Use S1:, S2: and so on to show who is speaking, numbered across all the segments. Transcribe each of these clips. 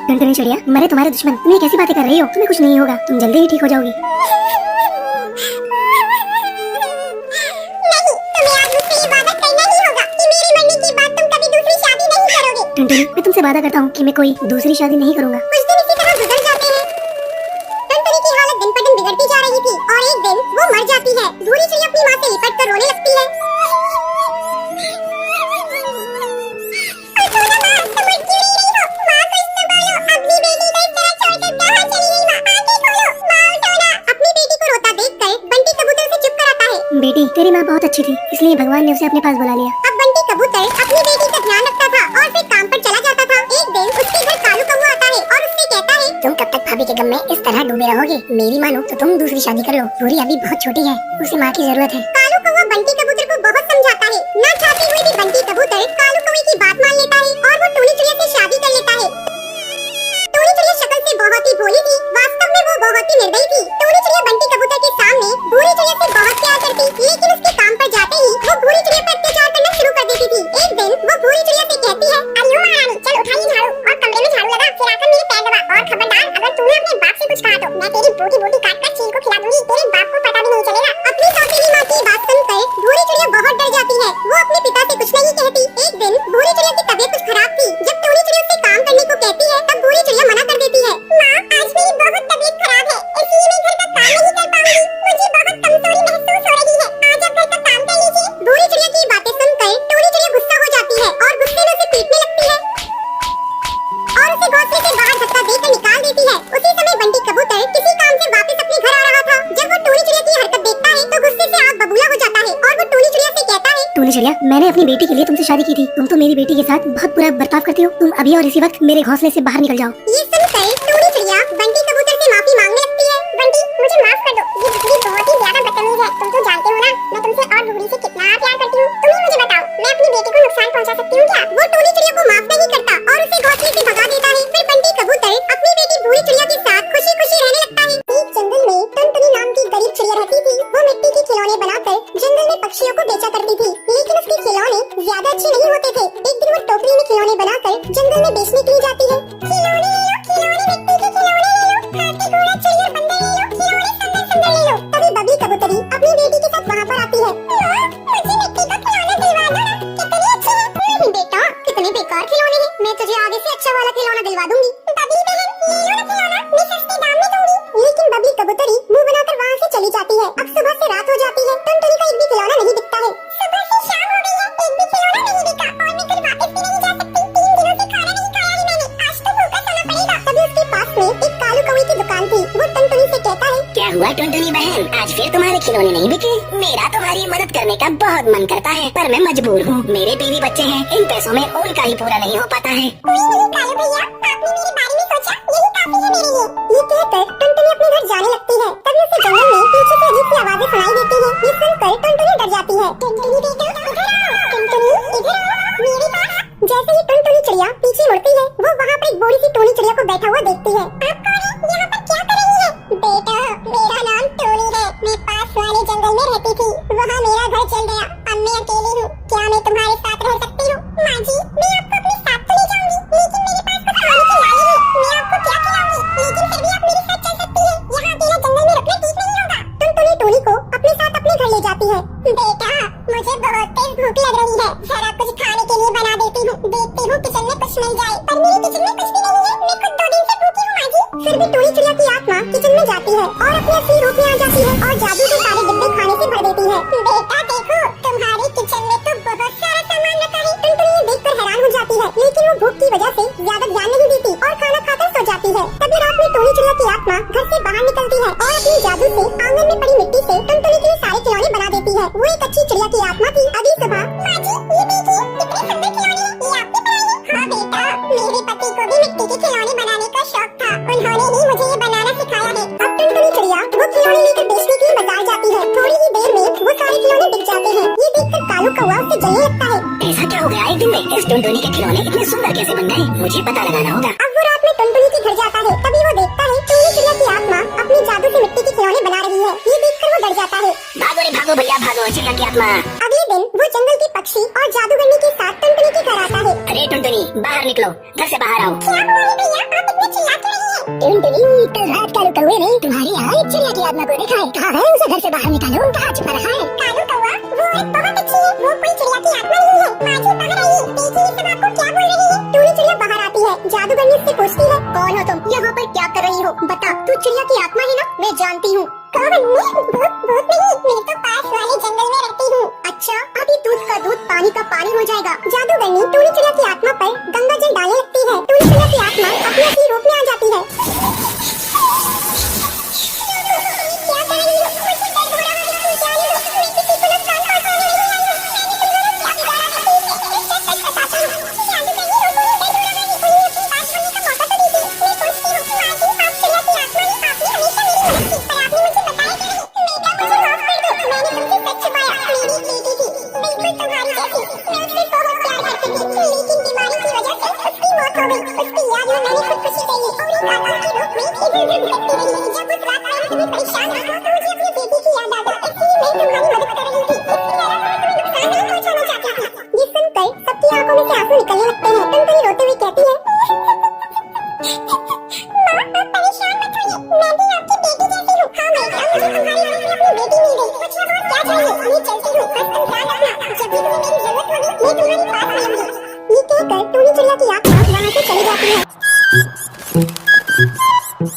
S1: टुनटुनी चिड़िया, मरे तुम्हारे दुश्मन, तुम ये कैसी बातें कर रही हो? तुम्हें कुछ नहीं होगा, तुम जल्दी ही ठीक हो जाओगी। टुनटुनी, मैं तुमसे वादा करता हूँ कि मैं कोई दूसरी शादी नहीं करूँगा।
S2: कुछ दिन इसी तरह गुजर जाते हैं। टुनटुनी की हालत दिन पर दिन बिगड़ती जा रही थी और एक दिन वो मर जाती है। भूरी चिड़िया अपनी माँ से लिपट कर रोने लगती है।
S1: बेटी, तेरी माँ बहुत अच्छी थी, इसलिए भगवान ने उसे अपने पास बुला लिया।
S2: अब बंटी कबूतर अपनी बेटी का ध्यान रखता था और फिर काम पर चला जाता था। एक दिन उसके घर कालू कौवा आता है और उससे कहता है,
S1: तुम कब तक भाभी के गम में इस तरह डूबे रहोगे? मेरी मानो तो तुम दूसरी शादी कर लो। भूरी अभी बहुत छोटी है, उसे माँ की जरूरत है।
S2: कालू कौवा बंटी कबूतर को बहुत समझाता है। न चाहते हुए भी बंटी कबूतर कालू कौवे की बात मान लेता है और वो टूनी चिड़िया से शादी कर लेता है। टूनी चिड़िया शक्ल से बहुत ही भोली थी, वास्तव में वो बहुत ही निर्दयी थी। टूनी चिड़िया बंटी कबूतर के सामने भूरी चिड़िया से बहुत प्यार करती, लेकिन उसके काम पर जाते ही वो भूरी चिड़िया पर अत्याचार करना शुरू कर देती थी। एक दिन वो भूरी चिड़िया से कहती है, अरे महारानी, चल उठाइए झाड़ू और कमरे में झाड़ू लगा, फिर आकर मेरे पैर दबा और खबरदार अगर तूने अपने बाप से कुछ कहा तो मैं तेरी बूटी बूटी काट कर चील को खिला दूंगी, तेरे बाप को पता भी नहीं चलेगा। अपनी सौतेली माँ की बात सुनकर भूरी चिड़िया बहुत डर जाती है। वो अपने पिता से कुछ नहीं कहती। एक दिन भूरी चिड़िया की तबीयत कुछ खराब थी। जब टूनी चिड़िया उससे काम करने को कहती है तब भूरी चिड़िया मना कर देती है। माँ, आज मेरी बहुत तबीयत खराब है, इसलिए मैं घर का काम नहीं कर पाऊंगी, मुझे बहुत कमजोरी महसूस हो रही है, आज आप घर का काम कर लीजिए। भूरी चिड़िया की बातें सुनकर टूनी चिड़िया गुस्सा हो जाती है और गुस्से में उसे पीटने लगती है और उसे घोंसले से बाहर धक्का देकर निकाल देती है। उसी समय बंटी कबूतर किसी काम से वापस अपने घर आ रहा था। जब वो टूनी चिड़िया की हरकत देखता है तो गुस्से से आग बबूला हो जाता है और वो टूनी चिड़िया से कहता है,
S1: टूनी चिड़िया, मैंने अपनी बेटी के लिए तुमसे शादी की थी, तुम तो मेरी बेटी के साथ बहुत बुरा बर्ताव करती हो। तुम अभी और इसी वक्त मेरे घोंसले से बाहर निकल जाओ।
S2: ये सुनकर टूनी चिड़िया बंटी कबूतर से माफी मांगने लगती है। बंटी, मुझे माफ कर दो, ये बिजली बहुत ही ज्यादा बदतमीज है। तुम तो जानते हो ना मैं तुमसे और भूरी से कितना प्यार करती हूँ। तुम ही मुझे बताओ, मैं अपनी बेटी को नुकसान पहुँचा सकती हूँ क्या? वो टूनी चिड़िया को माफ नहीं करता और उसे घोंसले से भगा देता है। फिर बंटी कबूतर अपनी बेटी भूरी चिड़िया के साथ खुशी खुशी रहने लगता है। एक जंगल में टुनटुनी नाम की गरीब चिड़िया रहती थी। वो मिट्टी के खिलौने बनाकर जंगल में पक्षियों को बेचा करती थी, लेकिन उसके खिलौने ज्यादा अच्छे नहीं होते थे। एक दिन वो टोकरी में खिलौने बनाकर जंगल में बेचने के लिए जाती है। खिलौने ले लो, खिलौने, मिट्टी के खिलौने ले लो, हाथी घोड़ा चिड़िया बंदर ले लो, खिलौने सुंदर सुंदर ले लो। तभी बबी कबूतरी अपनी बेटी के साथ वहाँ पर आती है। मुझे मिट्टी का खिलौना दिलवा दो ना, कितने अच्छे हैं। नहीं बेटा, कितने बेकार खिलौने हैं, मैं तुझे आगे से अच्छा वाला खिलौना दिलवा दूंगी। बबी बहन, ले लो ना खिलौना, मैं सस्ते दाम में दूंगी। लेकिन बबी कबूतरी मुंह बनाकर वहाँ से चली जाती है। अब सुबह से रात हो जाती है, टुनटुनी का एक भी खिलौना नहीं दिखता है। सुबह से शाम हो गई है, एक भी खिलौना नहीं दिखा और मैं कल वापस भी नहीं जा सकती। 3 दिनों से खाना नहीं खाया है मैंने, आज तो भूखा सोना पड़ेगा। तभी उसके पास में एक कालू कौवे की दुकान थी। वो टुनटुनी से कहता है,
S3: क्या हुआ टुनटुनी बहन, आज फिर तुम्हारे खिलौने नहीं बिके? मेरा तुम्हारी मदद करने का बहुत मन करता है, पर मैं मजबूर हूँ। मेरे बीवी बच्चे हैं, इन पैसों में उनका ही पूरा नहीं हो पाता है।
S2: कोई नहीं कालू भैया, आपने मेरे बारे में सोचा, यही काफी है मेरे लिए। ये कहकर टुनटुनी अपने घर जाने लगती है। तभी उसे जंगल में पीछे से अजीब सी आवाजें सुनाई देती हैं। ये सुनकर टुनटुनी डर जाती है। टुनटुनी बेटा, इधर आओ, टुनटुनी इधर आओ, मेरे पास। जैसे ही टुनटुनी चिड़िया पीछे मुड़ती है, वो वहाँ पर एक बूढ़ी सी टूनी चिड़िया को बैठा हुआ देखती है। आप कौन है? यहाँ पर क्या कर रही है? बेटा, मेरा नाम टूनी है, मैं पास वाले जंगल में रहती थी, वहाँ मेरा घर चल गया, अब मैं अकेली हूँ, क्या मैं तुम्हारे साथ रह सकती हूँ? माँ जी, मैं आपको अपने साथ तो ले जाऊंगी, लेकिन मेरे पास कुछ खाने की लाई है, मैं आपको क्या खिलाऊंगी, लेकिन फिर भी आप मेरे साथ चल सकती हैं, यहाँ अकेला जंगल में रुकना ठीक नहीं होगा। टुनटुनी टूनी को अपने साथ अपने घर ले जाती है। बेटा, मुझे बहुत तेज भूख लग रही है, जरा कुछ खाने के लिए बना देती हूँ, देखती हूँ किचन में कुछ मिल जाए, पर मेरे किचन में कुछ भी नहीं है, मैं खुद 2 दिन से भूखी हूँ माँ जी। फिर भी टूनी चिड़िया की आत्मा किचन में जाती है और अपने असली रूप में आ जाती है और जादू के सारे डिब्बे खाने से भर देती है। बेटा देखो, तुम्हारे किचन में तो बहुत सारा सामान रखा है। टुनटुनी ये देखकर हैरान हो जाती है, लेकिन वो भूख की वजह से ज्यादा ध्यान नहीं देती और खाना खाकर सो जाती है। तभी रात में टूनी चिड़िया की आत्मा घर से बाहर निकलती है और अपने जादू से आंगन में पड़ी मिट्टी से टुनटुनी के लिए सारे खिलौने बना देती है। वो एक अच्छी चिड़िया की आत्मा थी। अगली सुबह, माँ जी ये देखिए, कितने सुंदर खिलौने हैं, ये आपके बनाए हैं? हाँ बेटा, मेरे पति को भी मिट्टी के खिलौने बनाने का शौक था, उन्होंने ही मुझे ये बनाना सिखाया है। अब टुनटुनी चिड़िया वो खिलौने लेकर बेचने के लिए बाजार जाती है। थोड़ी ही देर में वो सारे खिलौने बिक जाते हैं। ये देखकर कालू कौवा उससे जलने लगता है।
S3: ऐसा क्या हो गया एक दिन में, इस टुनटुनी के खिलौने इतने सुंदर कैसे बन गए? मुझे पता लगाना होगा।
S2: अब वो रात में टुनटुनी के घर जाता है। तभी वो देखता है टूनी चिड़िया की आत्मा अपने जादू से मिट्टी के खिलौने बना रही है। ये देखकर वो डर जाता है।
S3: भागो रे भागो भैया भागो, चिड़िया की आत्मा।
S2: अगले दिन वो जंगल के पक्षी और जादूगरनी के साथ टुनटुनी के घर आता है।
S3: अरे टुनटुनी, बाहर निकलो, घर से बाहर आओ।
S2: क्या हुआ है भैया, आप इतने चिल्ला क्यों रही हैं?
S3: टुनटुनी, कल रात कालू कौवे ने तुम्हारे यहाँ एक चिड़िया की आत्मा को देखा है। कहा है उसे घर से बाहर निकालो, कहाँ छिपा रहा है?
S2: कालू कौवा, वो एक बहुत अच्छी है, वो कोई चिड़िया की आत्मा नहीं है। माँ जी बाहर आइए, देखिए सब आपको क्या बोल रही है। टूनी चिड़िया बाहर आती है, जादूगरनी उससे पूछती है, कौन हो तुम, यहाँ पर क्या कर रही हो, बता, तू चिड़िया की आत्मा है ना? मैं जानती हूँ। कौन? मैं भूत नहीं, मैं तो पास वाले जंगल में रहती हूँ। अच्छा, अभी दूध का दूध पानी का पानी हो जाएगा। जादूगरनी टूनी चिड़िया की आत्मा पर गंगा जल डालने लगती है। टूनी चिड़िया की आत्मा अपने असली रूप में आ जाती है। क्या कर रही हो? मुझे दर्द हो रहा है, जाने दो, मैं किसी को नुकसान पहुंचाने नहीं आई हूँ। मैंने तुम्हें क्या बिगाड़ा है? सच बताता हूँ। जादूगरनी हो, मुझे दर्द हो रहा है, मुझे अपनी बात सुनने का मौका तो दीजिए। मैं सोचती हूँ कि माँ जी, आप चिड़िया की आत्मा नहीं, आपने हमेशा मेरी मदद की, पर आपने मुझे बताया क्यों नहीं? बेटा, मुझे माफ कर दो, मैंने तुमसे सच छुपाया। मेरी एक बेटी थी, बिल्कुल तुम्हारी जैसी। मैं उससे बहुत प्यार करती थी, लेकिन बीमारी की वजह से उसकी मौत हो गई। उसकी याद में मैंने खुदकुशी कर ली और एक आत्मा के रूप में इधर-उधर भटकती रही। जब उस रात मैं तुम्हें परेशान रहा तो मुझे अपनी बेटी की याद आ गई, इसलिए मैं तुम्हारी मदद कर रही थी। इसके अलावा मैं तुम्हें नुकसान नहीं पहुंचाना चाहती थी। ये सुनकर सबकी आंखों में से आंसू निकलने लगते हैं। टुनटुनी रोते हुए कहती है, माँ, आप परेशान मत होइए, मैं भी आपकी बेटी जैसी हूँ। हाँ बेटा, मुझे तुम्हारी वजह से अपनी बेटी मिल गई। पूछिए और क्या चाहिए? मैं चलती हूँ, बस तुम ध्यान रखना, जब भी तुम्हें मेरी जरूरत होगी मैं तुम्हारे पास आऊंगी। ये कहकर टूनी चिड़िया की आत्मा वहाँ से चली जाती है।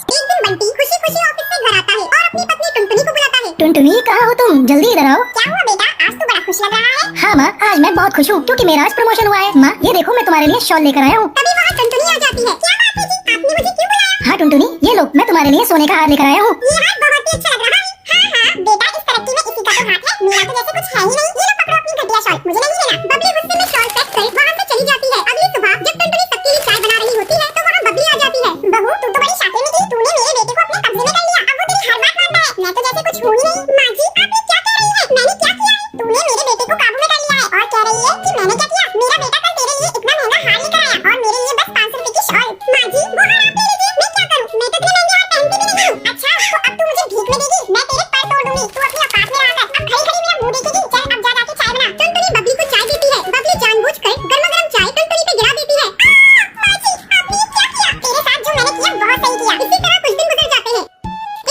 S2: एक दिन बंटी खुशी-खुशी ऑफिस से घर आता है और अपनी पत्नी टुनटुनी को बुलाता है।
S1: टुनटुनी, कहाँ हो तुम? जल्दी इधर आओ।
S2: क्या हुआ बेटा, आज तो बड़ा खुश लग रहा है।
S1: हाँ माँ, आज मैं बहुत खुश हूँ क्योंकि मेरा आज प्रमोशन हुआ है। माँ, ये देखो मैं तुम्हारे लिए शॉल लेकर आया हूँ।
S2: तभी वहाँ टुनटुनी आ जाती है। क्या बात है जी, आपने मुझे क्यों बुलाया?
S1: हाँ टुनटुनी, ये लो, मैं तुम्हारे लिए सोने का हार लेकर आया हूँ।
S2: ये हाथ बहुत ही अच्छा लग रहा है। हाँ हाँ बेटा, इस तरक्की में इसी का तो हाथ है, मेरा तो जैसे कुछ है ही नहीं। ये लो पकड़ो अपनी घटिया शॉल, मुझे नहीं लेना। बबली गुस्से में शॉल पैक कर वहाँ से चली जाती है। अगली सुबह जब टुनटुनी सबके लिए चाय बना रही होती है तो वहाँ बबली आ जाती है। बहू, तू तो बड़ी शातिर निकली, तूने मेरे बेटे को अपने कब्जे में कर लिया। अब वो तेरी हर बात मानता है। मैं तो जैसे कुछ हूँ ही नहीं। माँ जी, आप ये क्या कह रही है? मैंने क्या किया है? तूने मेरे बेटे को काबू में कर लिया है और कह रही है कि मैंने क्या किया? मेरा बेटा कल तेरे लिए इतना महंगा हार लेकर आया और मेरे लिए बस 500 रुपए की शॉल। माँ जी, वो हार आप ले लीजिए, मैं क्या करूँ? मैं तो इतने महंगे हार पहनती भी नहीं हूँ। अच्छा, तो अब तू मुझे भीख में देगी? मैं तेरे पैर तोड़ दूंगी। तू अपने औकात में रहा कर, अब खड़ी-खड़ी मेरा मुंह देखेगी। चल अब जा जाके चाय बना। टुनटुनी बबली को चाय देती है। बबली जानबूझकर गरमा-गरम चाय टुनटुनी पे गिरा देती है। माँ जी, आपने ये क्या किया? तेरे साथ जो मैंने किया बहुत सही किया। इसी तरह कुछ दिन गुजर जाते हैं।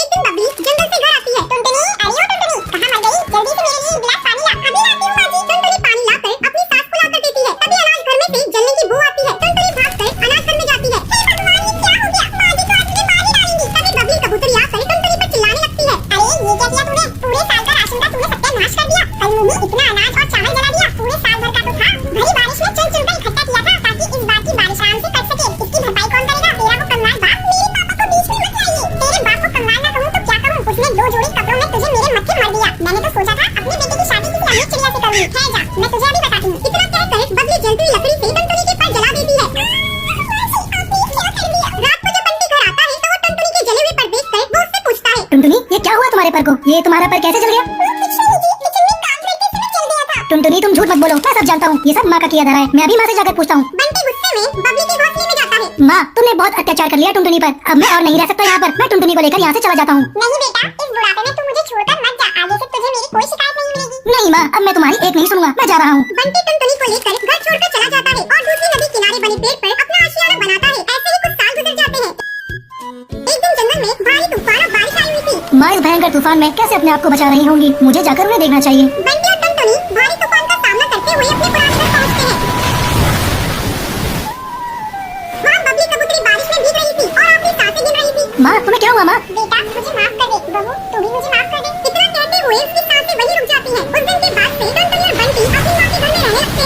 S2: एक दिन बबली जंगल से घर आती है। टुनटुनी, अरे ओ टुनटुनी, कहाँ मर गई? जल्दी से मेरे लिए एक गिलास पानी ला। अभी लाती हूँ माँ जी। टुनटुनी पानी लाकर अपनी सास को लाकर देती है। तभी अनाज घर में से जलने की बू आती है। टुनटुनी भागकर अनाज घर में जाती है। हे भगवान, ये क्या हो गया? माँ जी तो आज मुझे मार ही डालेंगी। तभी बबली कबूतरी आकर टुनटुनी पर चिल्लाने लगती है। अरे ये क्या किया तूने? पूरे साल का राशन का तूने सत्यानाश कर दिया। कल मुंह में इतना अनाज और चावल जला दिया, पूरे साल भर का तो था। भरी बारिश में चुन चुन कर इकट्ठा किया था ताकि इस बार की बारिश आराम से कर सके। इसकी भरपाई कौन करेगा? तेरा वो कंगाल बाप। मेरे पापा को बीच में मत लाइए। तेरे बाप को कंगाल ना कहूँ तो क्या कहूँ? उसने 2 जोड़ी कपड़ों में तुझे मेरे मत्थे मार दिया। मैंने तो सोचा था अपने बेटे की शादी किसी अमीर चिड़िया से करूँ। है जा, मैं तुझे अभी बताती हूँ। इतना कहकर बबली जलती हुई लकड़ी से टुनटुनी के पर जला देती है। रात को जब बंटी घर आता है तो वो टुनटुनी के जले हुए पर देखकर वो उससे पूछता है,
S1: टुनटुनी, ये क्या हुआ तुम्हारे पर को? ये तुम्हारा पर कैसे जल गया? टुनटुनी, तुम झूठ मत बोलो, मैं सब जानता हूँ। ये सब माँ का किया धरा है। मैं अभी माँ से जाकर पूछता हूँ।
S2: बंटी गुस्से में बबली के घोंसले में जाता है।
S1: माँ, तुमने बहुत अत्याचार कर लिया टुनटुनी पर। अब मैं और नहीं रह सकता यहाँ पर। मैं टुनटुनी को लेकर यहाँ से चला जाता हूँ।
S2: नहीं बेटा, इस बुढ़ापे में तू मुझे छोड़कर मत जा। आगे से तुझे मेरी कोई शिकायत नहीं मिलेगी।
S1: नहीं माँ, अब मैं तुम्हारी एक नहीं सुनूंगा। मैं जा रहा हूँ।
S2: बंटी टुनटुनी को लेकर घर छोड़कर चला जाता है और दूसरी नदी किनारे बने पेड़ पर अपना आशियाना बनाता है। ऐसे ही कुछ साल गुजर जाते हैं। एक दिन जंगल में भारी तूफान और बारिश आई हुई थी।
S1: माँ, इस भयंकर तूफान में कैसे अपने आप को बचा रही होंगी? मुझे जाकर उन्हें देखना चाहिए।
S2: बंटी और टुनटुनी भारी तूफान का सामना करते हुए अपने पुराने घर पहुंचते हैं। वहाँ बबली कबूतरी बारिश में भीग रही थी और अपनी सांसें गिन रही थी।
S1: माँ, तुम्हें क्या हुआ माँ?
S2: बेटा, मुझे माफ कर दे। बहू, तू भी मुझे माफ कर दे। इतना कहते हुए उसकी सांसें वहीं रुक जाती हैं। उस दिन के बाद से टुनटुनी और बंटी अपनी माँ के घर में रहने लगते हैं।